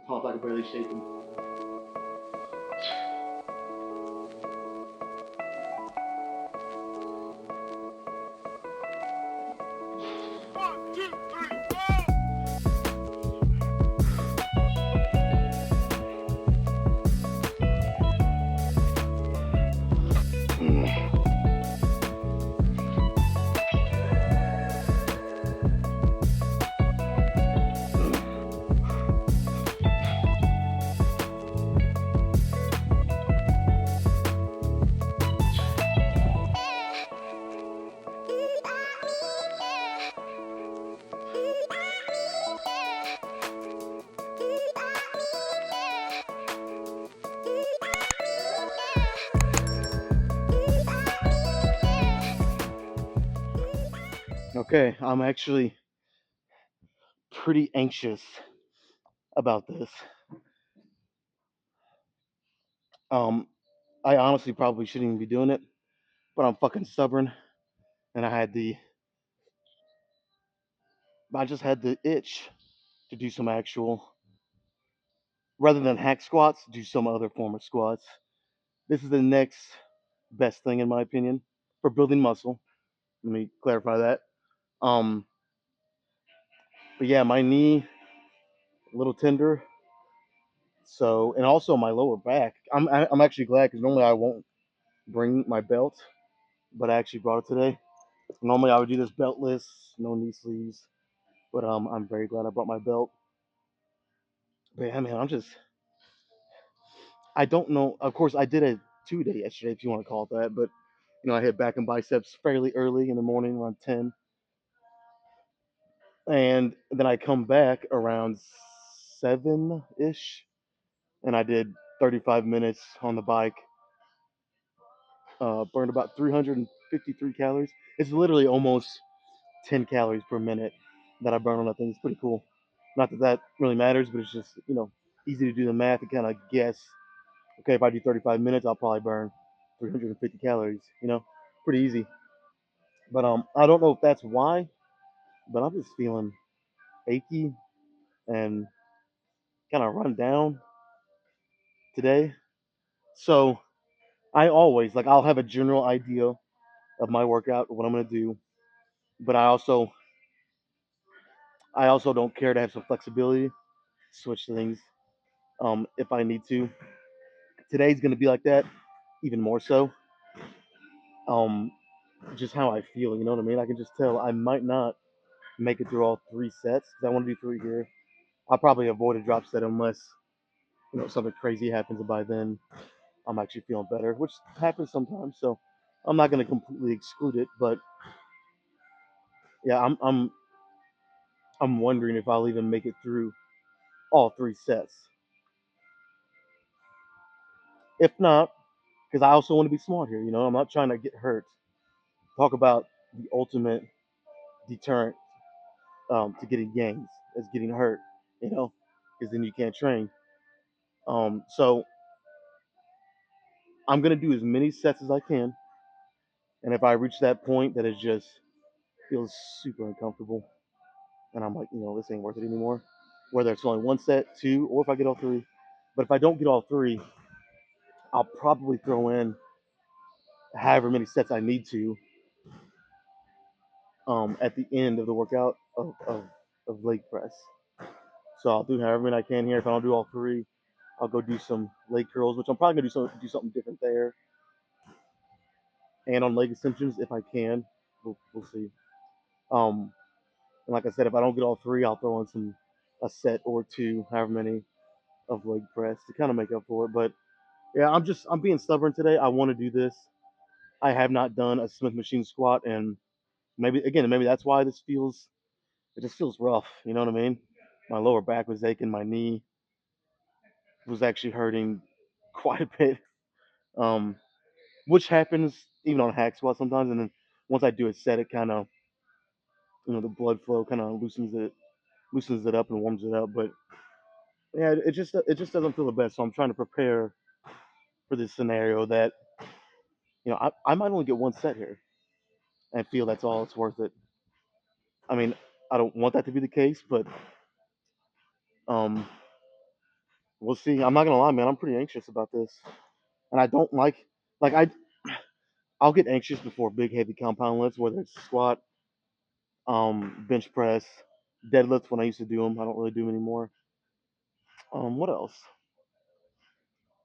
Talk like I barely shaking. Okay, I'm actually pretty anxious about this. Um, I honestly probably shouldn't even be doing it, but I'm fucking stubborn, and I just had the itch to do some actual, rather than hack squats, do some other form of squats. This is the next best thing in my opinion for building muscle. Let me clarify that. Um, but yeah, my knee a little tender, so and also my lower back. I'm actually glad because normally I won't bring my belt, but I actually brought it today. Normally I would do this beltless, no knee sleeves, but I'm very glad I brought my belt. But yeah, man, I don't know. Of course, I did a 2 day yesterday, if you want to call it that, but I hit back and biceps fairly early in the morning, around 10, and then I come back around 7 ish, and I did 35 minutes on the bike. Burned about 353 calories. It's literally almost 10 calories per minute that I burn on that thing. It's pretty cool. Not that that really matters, but it's just easy to do the math and kind of guess. Okay, if I do 35 minutes, I'll probably burn 350 calories. Pretty easy. But I don't know if that's why, but I'm just feeling achy and kind of run down today. So I always like I'll have a general idea of my workout, what I'm gonna do, but I also don't care to have some flexibility, switch things if I need to. Today's gonna be like that, even more so. Um, just how I feel, you know what I mean? I can just tell I might not make it through all 3 sets because I want to do three here. I'll probably avoid a drop set unless something crazy happens, and by then I'm actually feeling better, which happens sometimes. So I'm not gonna completely exclude it, but yeah, I'm wondering if I'll even make it through all 3 sets. If not, because I also want to be smart here. I'm not trying to get hurt. Talk about the ultimate deterrent to getting gains is getting hurt. Because then you can't train. So I'm gonna do as many sets as I can, and if I reach that point that it just feels super uncomfortable, and I'm like, this ain't worth it anymore. Whether it's only one set, two, or if I get all three. But if I don't get all three, I'll probably throw in however many sets I need to at the end of the workout of leg press. So I'll do however many I can here. If I don't do all three, I'll go do some leg curls, which I'm probably gonna do something different there, and on leg extensions if I can. We'll see. Um, and like I said, if I don't get all three, I'll throw in a set or two, however many of leg press to kind of make up for it. But yeah, I'm being stubborn today. I want to do this. I have not done a Smith machine squat, and maybe that's why it just feels rough. You know what I mean? My lower back was aching, my knee was actually hurting quite a bit. Um, which happens even on hack squat sometimes, and then once I do a set, it kind of the blood flow kind of loosens it up and warms it up. But yeah, it just doesn't feel the best. So I'm trying to prepare for this scenario that I might only get one set here and feel that's all it's worth it. I mean, I don't want that to be the case, but um, we'll see. I'm not gonna lie, man. I'm pretty anxious about this, and I don't like I'll get anxious before big heavy compound lifts, whether it's squat, bench press, deadlifts when I used to do them. I don't really do them anymore. What else?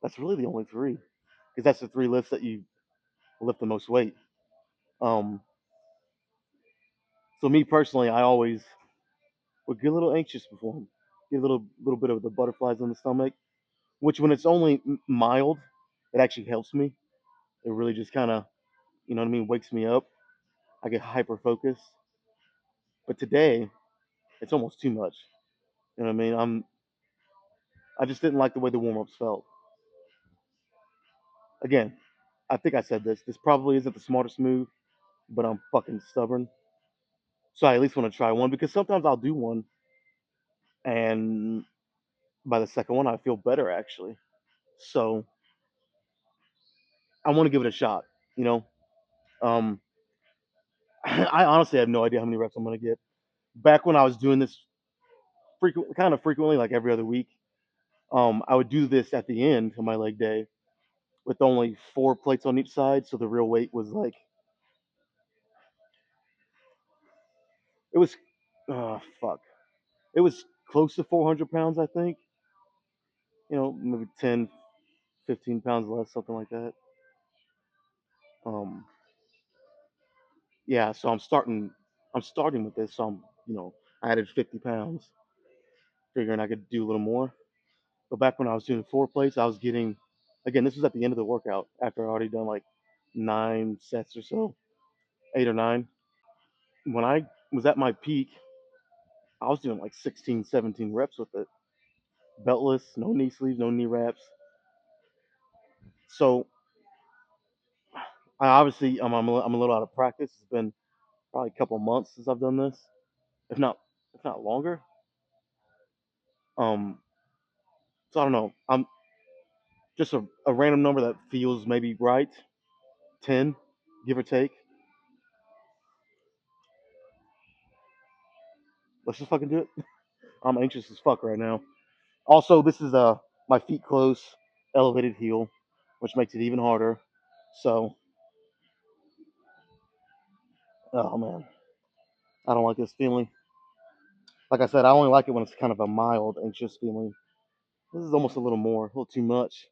That's really the only three, because that's the three lifts that you lift the most weight. Um, so me personally, I always would get a little anxious before them, get a little bit of the butterflies in the stomach, which when it's only mild, it actually helps me. It really just kind of, you know what I mean, wakes me up. I get hyper focused. But today, it's almost too much. You know what I mean? I just didn't like the way the warm ups felt. Again, I think I said this. This probably isn't the smartest move, but I'm fucking stubborn. So I at least want to try one because sometimes I'll do one, and by the second one, I feel better actually. So I want to give it a shot. You know, um, I honestly have no idea how many reps I'm gonna get. Back when I was doing this kind of frequently, like every other week, I would do this at the end of my leg day with only 4 plates on each side. So the real weight was like it was, fuck, it was close to 400 pounds, I think. You know, maybe 10, 15 pounds less, something like that. Um, yeah. So I'm starting with this. So I added 50 pounds, figuring I could do a little more. But back when I was doing 4 plates, I was getting, again, this was at the end of the workout after I already done like 9 sets or so, 8 or 9. When I was at my peak, I was doing like 16, 17 reps with it, beltless, no knee sleeves, no knee wraps. So I obviously I'm a little out of practice. It's been probably a couple of months since I've done this, if not if not longer. Um, so I don't know. I'm just a random number that feels maybe right, 10, give or take. Let's just fucking do it. I'm anxious as fuck right now. Also, this is my feet close, elevated heel, which makes it even harder. So, oh man, I don't like this feeling. Like I said, I only like it when it's kind of a mild anxious feeling. This is almost a little more, a little too much.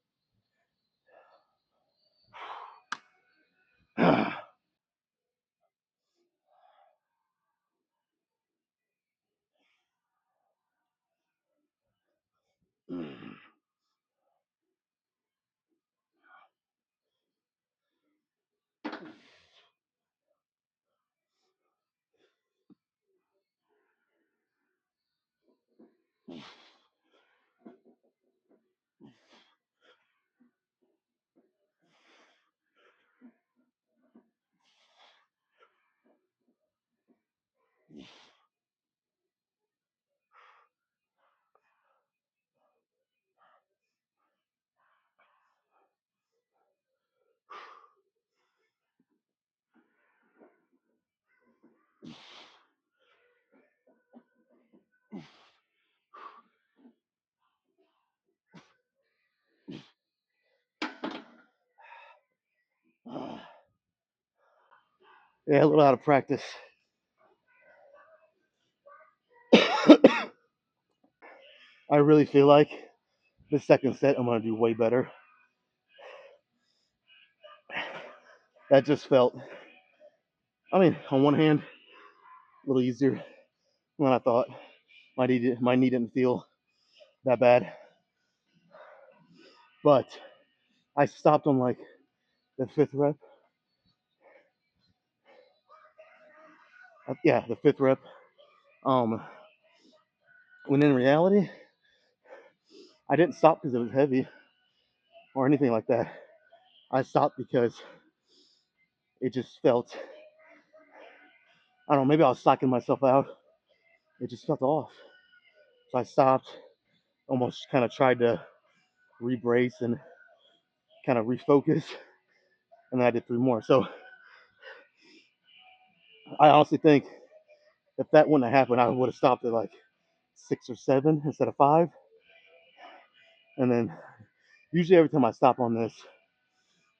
Yeah, a little out of practice. I really feel like the second set I'm gonna do way better. That just felt, I mean, on one hand, a little easier than I thought. My knee didn't feel that bad, but I stopped on like the fifth rep. Yeah, the fifth rep. Um, when in reality, I didn't stop because it was heavy or anything like that. I stopped because it just felt, I don't know, maybe I was psyching myself out. It just felt off. So I stopped, almost kind of tried to rebrace and kind of refocus, and then I did 3 more. So I honestly think if that wouldn't have happened, I would have stopped at like 6 or 7 instead of 5. And then usually every time I stop on this,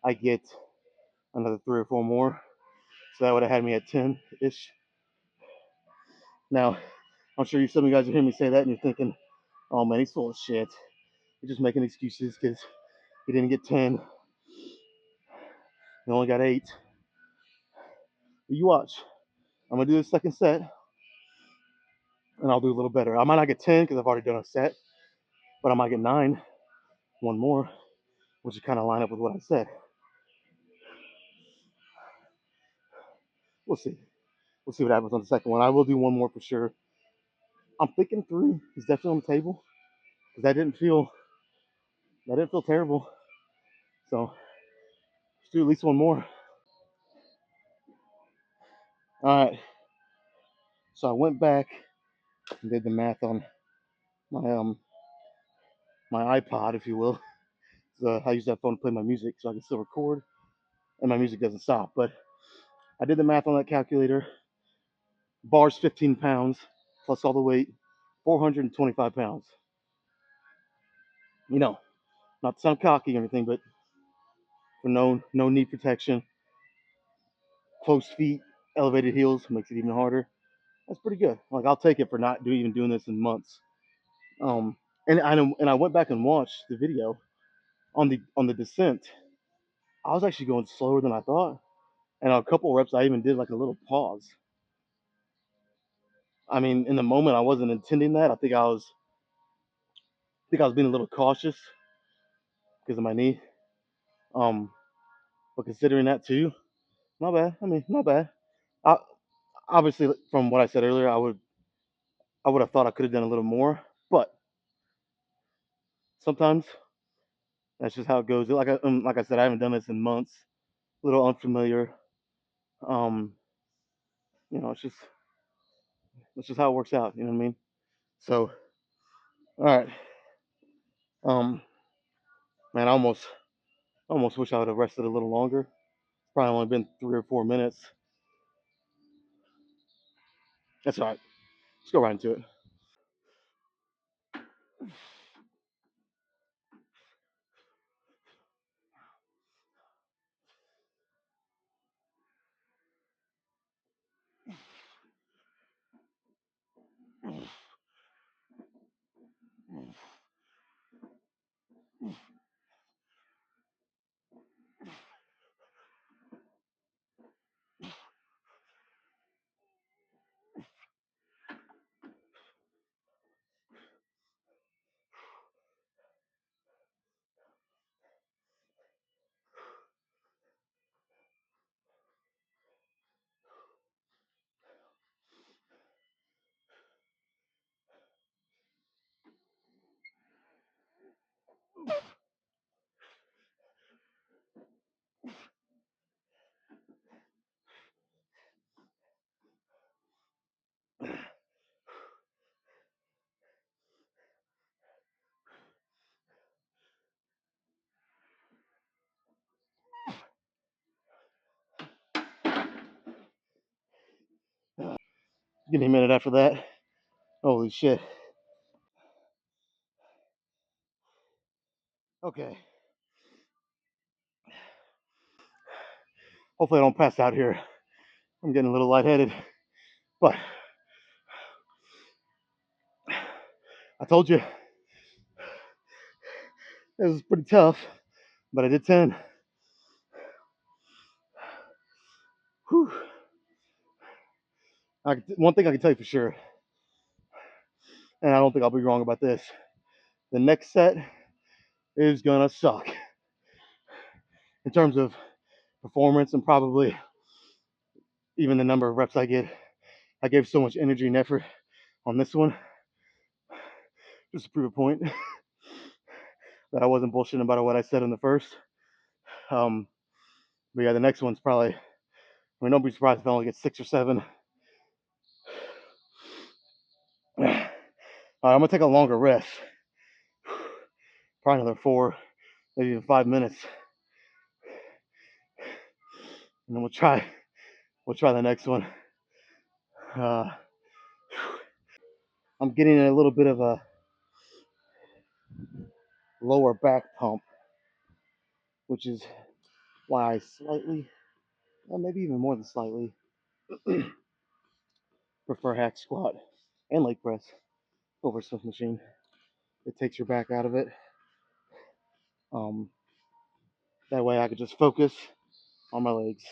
I get another 3 or 4 more. So that would have had me at 10 ish. Now, I'm sure some of you guys are hearing me say that and you're thinking, oh man, he's full of shit. He's just making excuses because he didn't get 10. He only got 8. But you watch. I'm going to do the second set and I'll do a little better. I might not get 10 because I've already done a set, but I might get 9, one more, which is kind of line up with what I said. We'll see. We'll see what happens on the second one. I will do one more for sure. I'm thinking 3 is definitely on the table because that didn't feel terrible. So let's do at least one more. All right. So I went back and did the math on my my iPod, if you will. So I use that phone to play my music, so I can still record, and my music doesn't stop. But I did the math on that calculator. Bars 15 pounds plus all the weight, 425 pounds. You know, not to sound cocky or anything, but for no knee protection, closed feet, elevated heels makes it even harder. That's pretty good. Like I'll take it for not even doing this in months. Um, and I went back and watched the video on the descent. I was actually going slower than I thought, and on a couple reps I even did like a little pause. I mean, in the moment I wasn't intending that. I think I was being a little cautious because of my knee. Um, but considering that too, not bad. I mean, not bad. I, obviously, from what I said earlier, I would have thought I could have done a little more, but sometimes that's just how it goes. Like I said, I haven't done this in months. A little unfamiliar. Um, it's just how it works out. You know what I mean? So, all right. Um, man, I almost wish I would have rested a little longer. It's probably only been 3 or 4 minutes. That's all right. Let's go right into it. Give me a minute after that. Holy shit. Okay. Hopefully I don't pass out here. I'm getting a little lightheaded. But I told you it was pretty tough. But I did 10. Whew. One thing I can tell you for sure, and I don't think I'll be wrong about this, the next set is gonna suck in terms of performance and probably even the number of reps I get. I gave so much energy and effort on this one just to prove a point that I wasn't bullshitting about what I said in the first. Um, but yeah, the next one's probably. I mean, don't be surprised if I only get 6 or 7. All right, I'm gonna take a longer rest, probably another 4, maybe even 5 minutes, and then we'll try the next one. Uh, I'm getting a little bit of a lower back pump, which is why I slightly, well, maybe even more than slightly, prefer hack squat and leg press over Smith machine. It takes your back out of it. Um, that way I could just focus on my legs,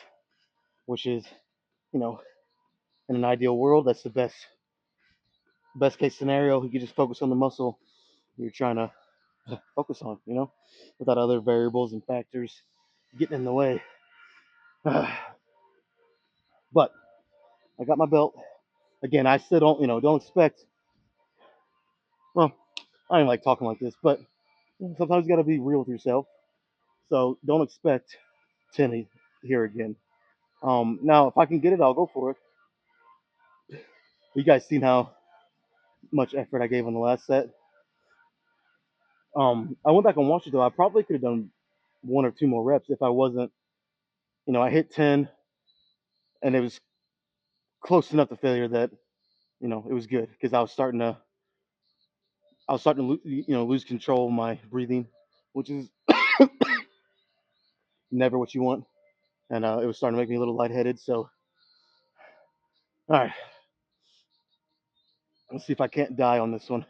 which is, you know, in an ideal world, that's the best case scenario. You can just focus on the muscle you're trying to focus on, without other variables and factors getting in the way. But I got my belt. Again, I still don't expect. Well, I don't like talking like this, but sometimes you got to be real with yourself. So don't expect 10 here again. Now, if I can get it, I'll go for it. You guys seen how much effort I gave on the last set. I went back and watched it though. I probably could have done one or two more reps if I wasn't. I hit 10, and it was close enough to failure that it was good because I was starting to lose control of my breathing, which is never what you want, and it was starting to make me a little lightheaded. So, all right, let's see if I can't die on this one.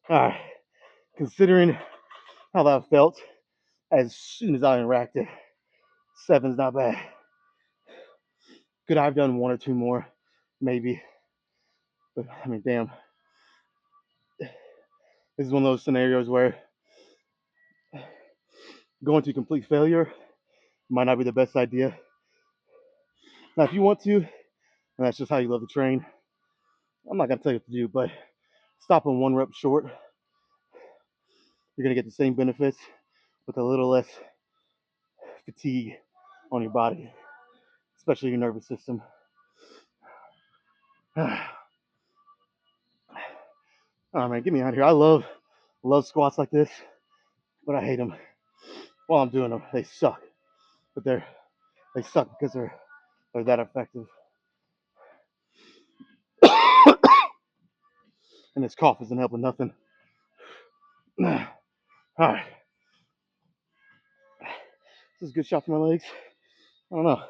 All right, considering how that felt as soon as I interacted, seven's not bad. Could I have done one or two more? Maybe. But I mean, damn. This is one of those scenarios where going to complete failure might not be the best idea. Now, if you want to, and that's just how you love to train, I'm not going to tell you what to do, but stop on one rep short. You're going to get the same benefits with a little less fatigue on your body, especially your nervous system. Oh man, get me out of here. I love squats like this, but I hate them while I'm doing them. They suck, but they suck because they're that effective. And this cough isn't helping nothing. All right, this is a good shot for my legs. I don't know.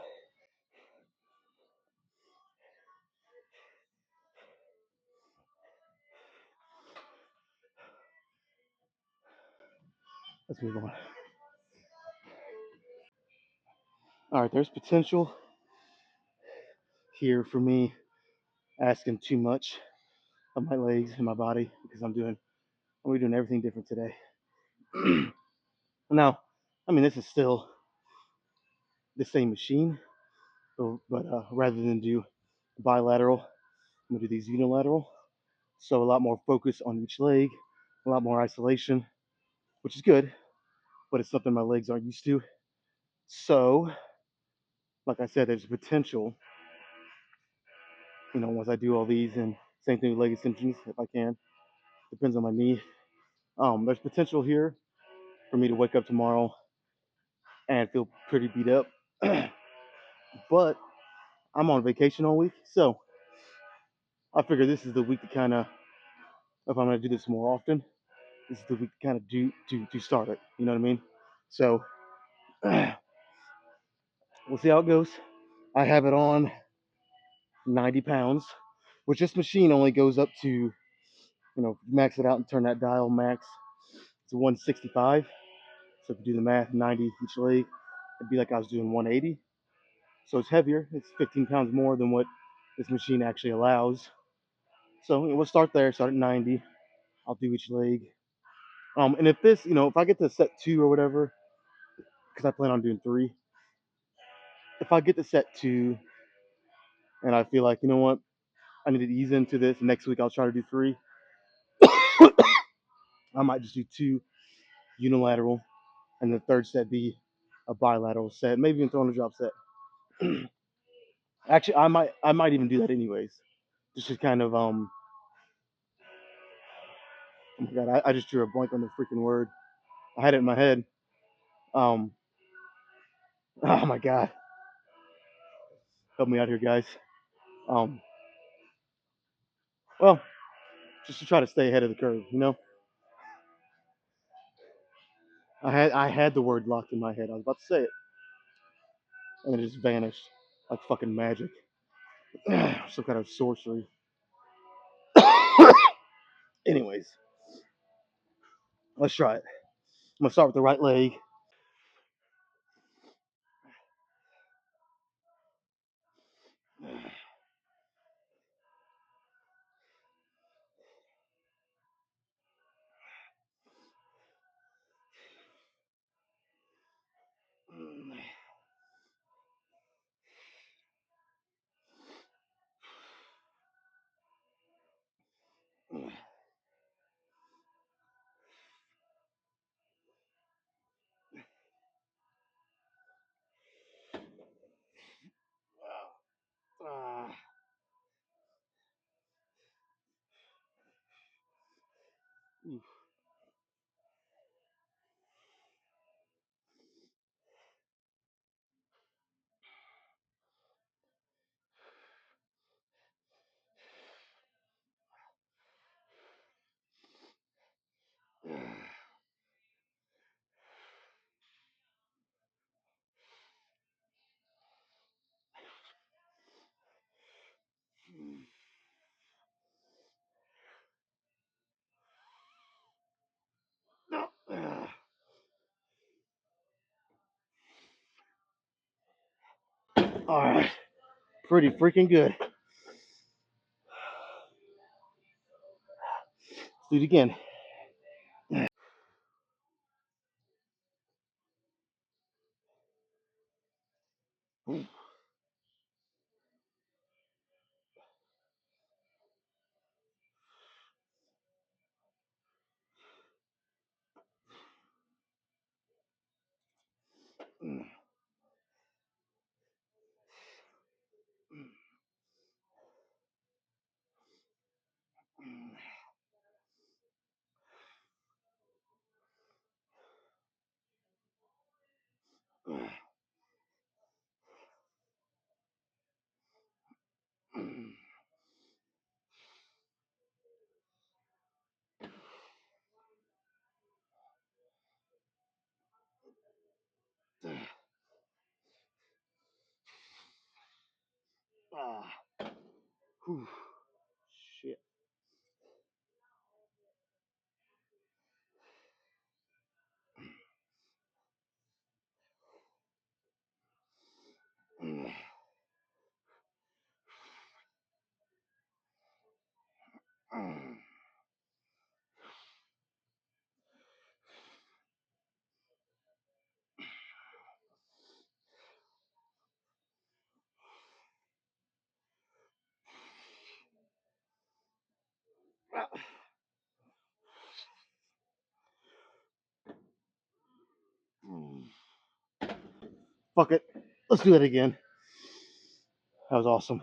Let's move on. All right, there's potential here for me asking too much of my legs and my body because we're doing everything different today. Now, I mean, this is still the same machine, but rather than do bilateral, I'm gonna do these unilateral. So a lot more focus on each leg, a lot more isolation, which is good, but it's something my legs aren't used to. So, like I said, there's potential, once I do all these and Same thing with leg extensions if I can. Depends on my knee. There's potential here for me to wake up tomorrow and feel pretty beat up, but I'm on vacation all week, so I figure this is the week to kind of, if I'm gonna do this more often, this is the week to kind of do start it. You know what I mean? So we'll see how it goes. I have it on 90 pounds, which this machine only goes up to, max it out and turn that dial max to 165. So if you do the math, 90 each leg, it'd be like I was doing 180. So it's heavier. It's 15 pounds more than what this machine actually allows. So we'll start there. Start at 90. I'll do each leg. And if this, if I get to set two or whatever, because I plan on doing three. If I get to set two, and I feel like, what, I need to ease into this. Next week I'll try to do three. I might just do two unilateral, and the third set be a bilateral set. Maybe even throw in a drop set. Actually, I might even do that anyways. Just to kind of Oh my god, I just drew a blank on the freaking word. I had it in my head. Um, oh my god, help me out here, guys. Um, well, just to try to stay ahead of the curve. I had the word locked in my head. I was about to say it, and it just vanished like fucking magic. Some kind of sorcery. Anyways, let's try it. I'm gonna start with the right leg. All right, pretty freaking good. Let's do it again. Whew. Shit. Fuck it. Let's do it again. That was awesome.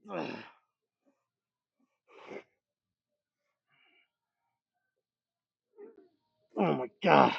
Oh my god.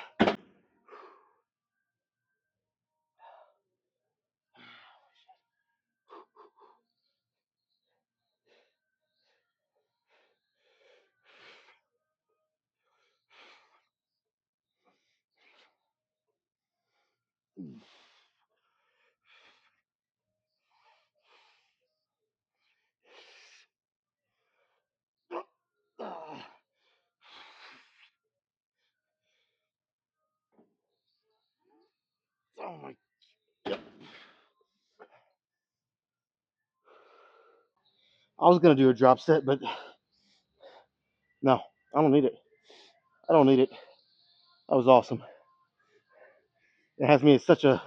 Oh my. Yep. I was gonna do a drop set, but no, I don't need it. I don't need it. That was awesome. It has me at such a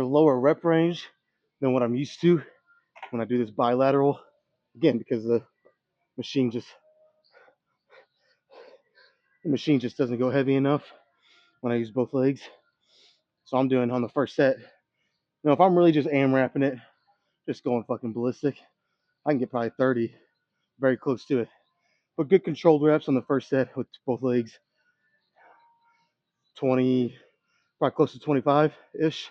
lower rep range than what I'm used to when I do this bilateral. Again, because machine just the machine just doesn't go heavy enough when I use both legs. So I'm doing on the first set. If I'm really just AMRAPing it, just going fucking ballistic, I can get probably 30, very close to it. But good controlled reps on the first set with both legs, 20, probably close to 25 ish,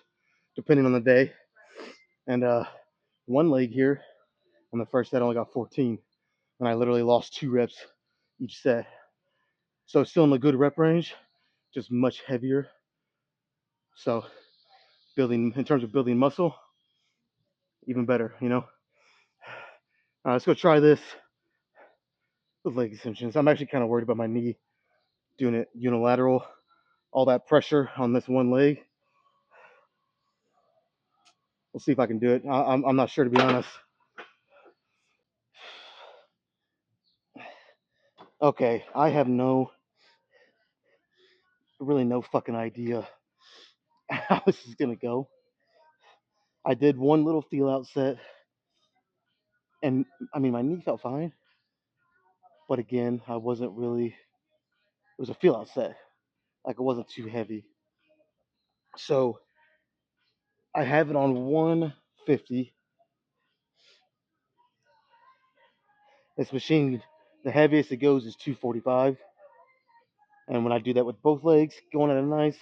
depending on the day. And one leg here on the first set, I only got 14, and I literally lost 2 reps each set. So still in the good rep range, just much heavier. So building in terms of building muscle, even better, let's go try this with leg extensions. I'm actually kind of worried about my knee doing it unilateral. All that pressure on this one leg. We'll see if I can do it. I'm not sure, to be honest. Okay, I have really no fucking idea how this is gonna go. I did one little feel out set, and I mean my knee felt fine, but again, I wasn't really. It was a feel out set, like it wasn't too heavy. So I have it on 150. This machine, the heaviest it goes is 245, and when I do that with both legs, going at a nice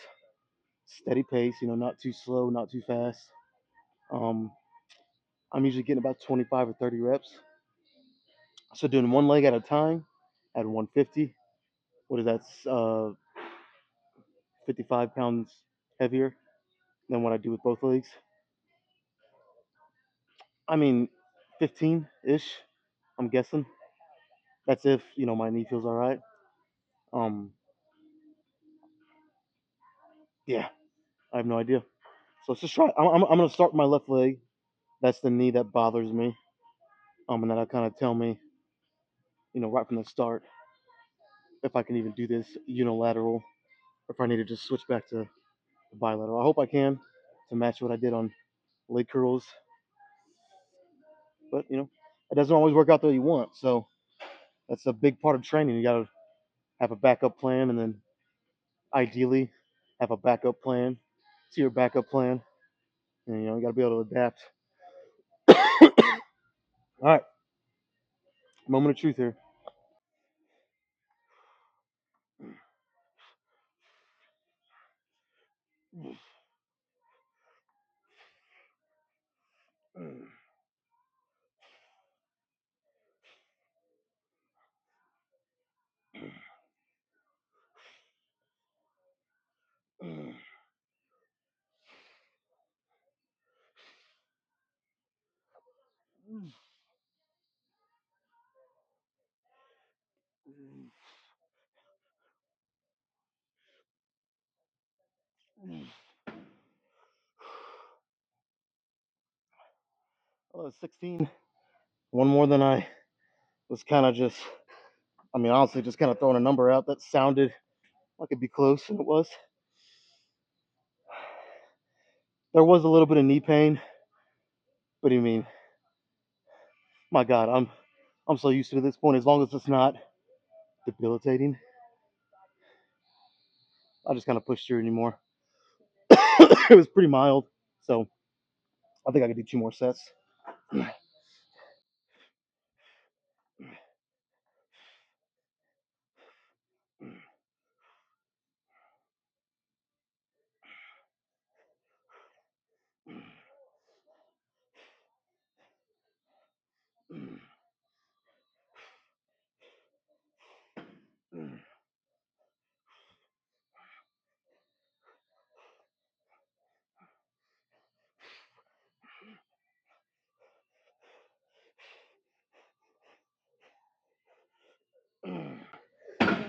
steady pace, not too slow, not too fast. Um, I'm usually getting about 25 or 30 reps. So doing one leg at a time at 150. What is that? 55 pounds heavier than what I do with both legs. I mean, 15 ish. I'm guessing. That's if my knee feels all right. Um, yeah, I have no idea. So let's just try. I'm gonna start with my left leg. That's the knee that bothers me. And that'll kind of tell me, right from the start, if I can even do this unilateral, or if I need to just switch back to bilateral. I hope I can to match what I did on leg curls. But it doesn't always work out the way you want. So that's a big part of training. You gotta have a backup plan, and then ideally have a backup plan to your backup plan. And you gotta be able to adapt. All right, moment of truth here. Well, 16. One more than I was kind of just. I mean, honestly, just kind of throwing a number out that sounded like it'd be close, and it was. There was a little bit of knee pain, but I mean, my God, I'm so used to it at this point. As long as it's not debilitating, I just kind of push through anymore. It was pretty mild, so I think I could do 2 more sets.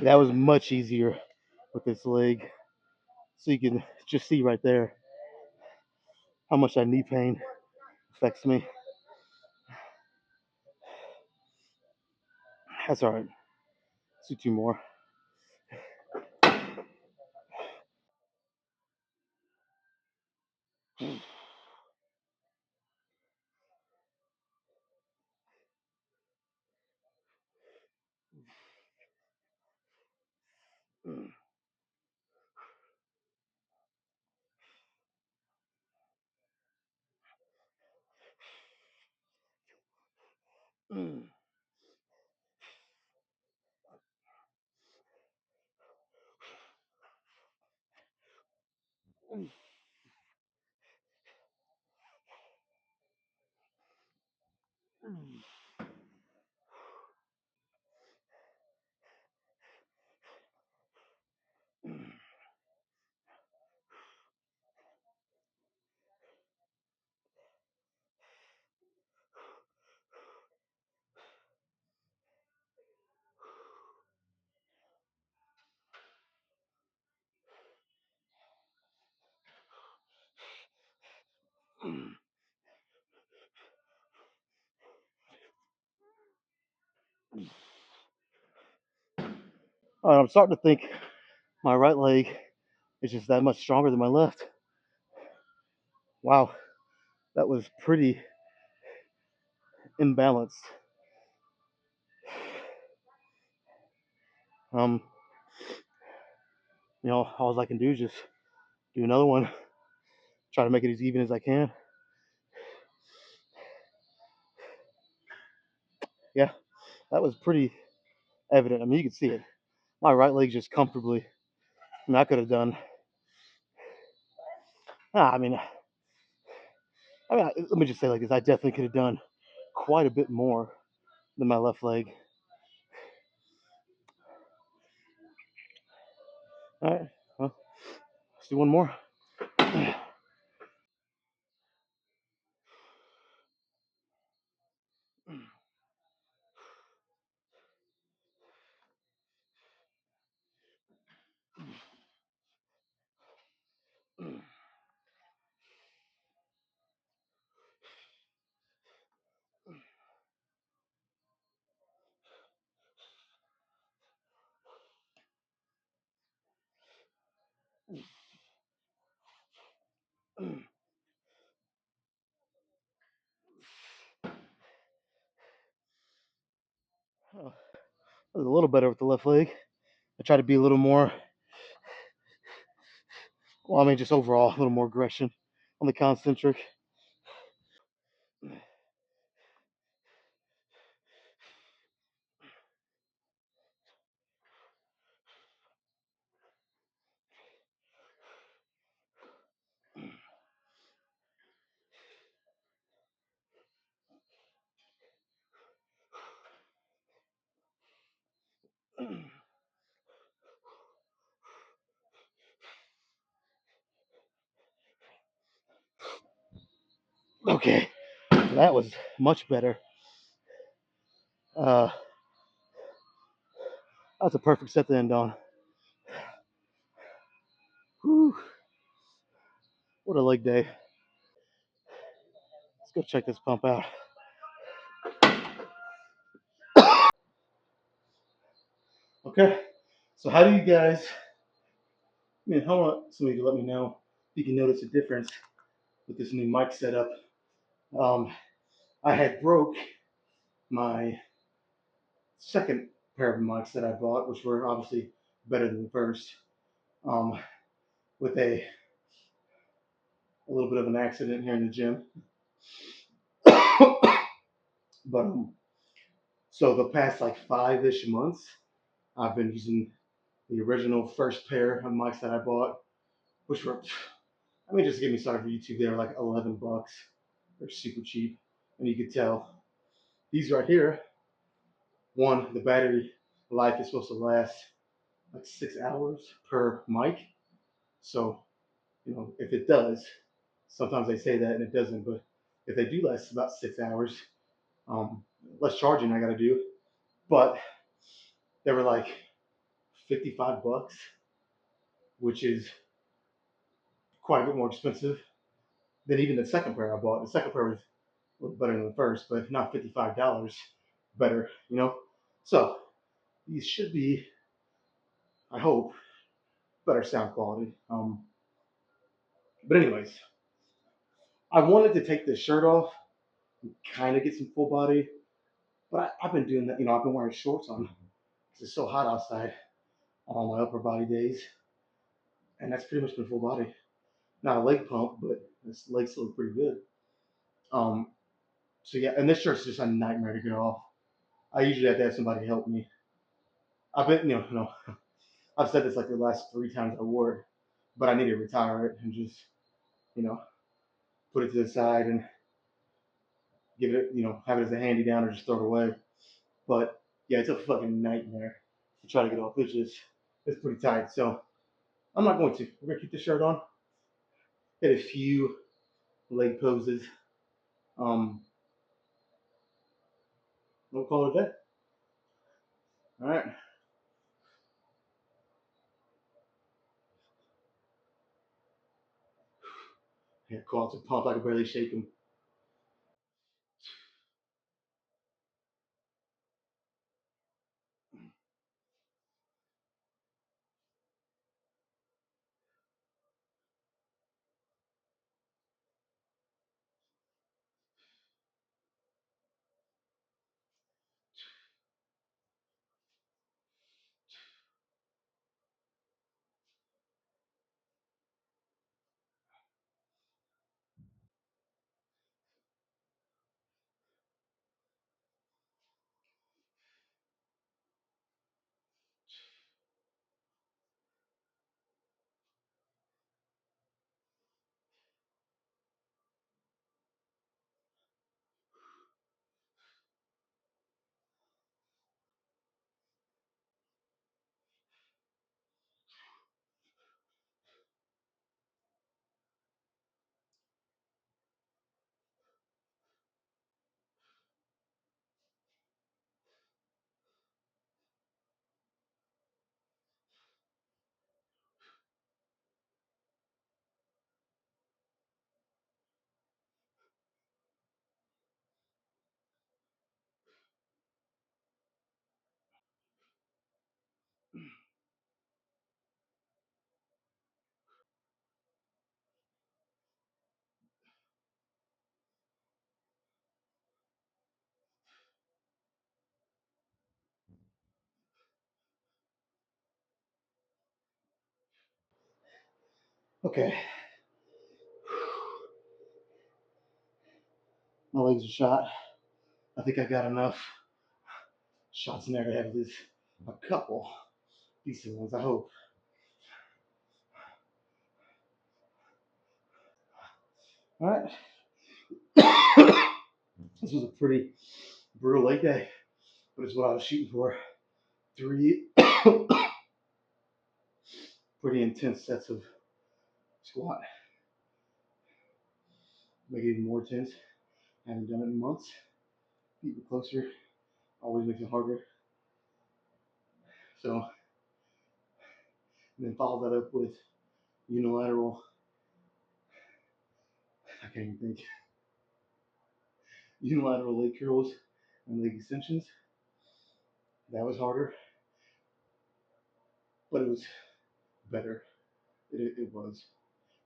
That was much easier with this leg. So you can just see right there how much that knee pain affects me. That's all right. Let's do two more. All right, I'm starting to think my right leg is just that much stronger than my left. Wow, that was pretty imbalanced. Um, all I can do is just do another one, try to make it as even as I can. Yeah, that was pretty evident. I mean, you can see it. My right leg just comfortably. I mean, I could have done. Ah, let me just say like this. I definitely could have done quite a bit more than my left leg. All right, well, let's do one more. Oh, that was a little better with the left leg. I try to be a little more. Well, I mean, just overall a little more aggression on the concentric. Okay, that was much better. Uh, that's a perfect set to end on. Whew, what a leg day. Let's go check this pump out. Okay, so how do you guys? I mean, how want somebody to let me know if you can notice a difference with this new mic setup. Um, I had broke my second pair of mics that I bought, which were obviously better than the first, um, with a little bit of an accident here in the gym. But so the past like 5-ish months, I've been using the original first pair of mics that I bought, which were, I mean, just to get me started for YouTube, they were like $11. They're super cheap, and you could tell these right here. One, the battery life is supposed to last like 6 hours per mic. So, if it does, sometimes they say that and it doesn't, but if they do last about 6 hours, less charging I got to do. But they were like $55, which is quite a bit more expensive than even the second pair I bought. The second pair was a little better than the first, but not $55 better, you know? So these should be, I hope, better sound quality. But anyways, I wanted to take this shirt off and kind of get some full body, but I've been doing that. I've been wearing shorts on because it's so hot outside on all my upper body days, and that's pretty much been full body. Not a leg pump, but this legs look pretty good. Um, so yeah, and this shirt's just a nightmare to get off. I usually have to have somebody help me. I've been, I've said this like the last 3 times I wore it, but I need to retire it and just, you know, put it to the side and give it, have it as a handy down or just throw it away. But yeah, it's a fucking nightmare to try to get off. It's pretty tight. So I'm not going to. We're gonna keep the shirt on. Hit a few leg poses. Um, we'll call it that. All right. Yeah, quads are pumped. I can barely shake them. Okay. My legs are shot. I think I got enough shots in there to have at least a couple decent ones. I hope. All right. This was a pretty brutal leg day, but it's what I was shooting for. Three pretty intense sets of squat. Make it even more intense. I haven't done it in months. Keep it closer. Always makes it harder. So, and then follow that up with unilateral. I can't even think. Unilateral leg curls and leg extensions. That was harder, but it was better. It was.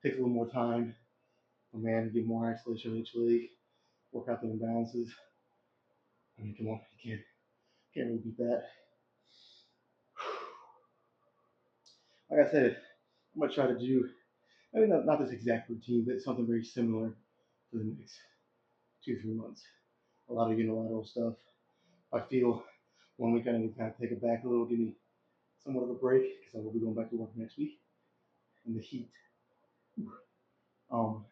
Takes a little more time. A man get more isolation on each leg. Work out the imbalances. I mean, come on, you can't really beat that. Like I said, I'm gonna try to do maybe not this exact routine, but something very similar for the next 2 3 months. A lot of unilateral stuff. I feel 1 week I need to kind of take it back a little, give me somewhat of a break because I will be going back to work next week in the heat. Um,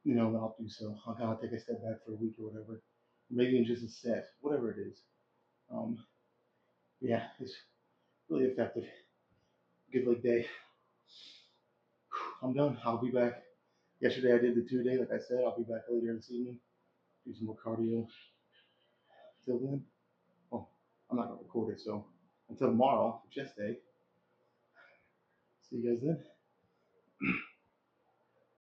then I'll do so. I'll kind of take a step back for a week or whatever, maybe in just a set, whatever it is. Um, yeah, it's really effective. Good leg day. I'm done. I'll be back. Yesterday I did the 2 day, like I said. I'll be back later this evening. Do some more cardio. Till then, well, I'm not gonna record it, so until tomorrow, chest day. See you guys then.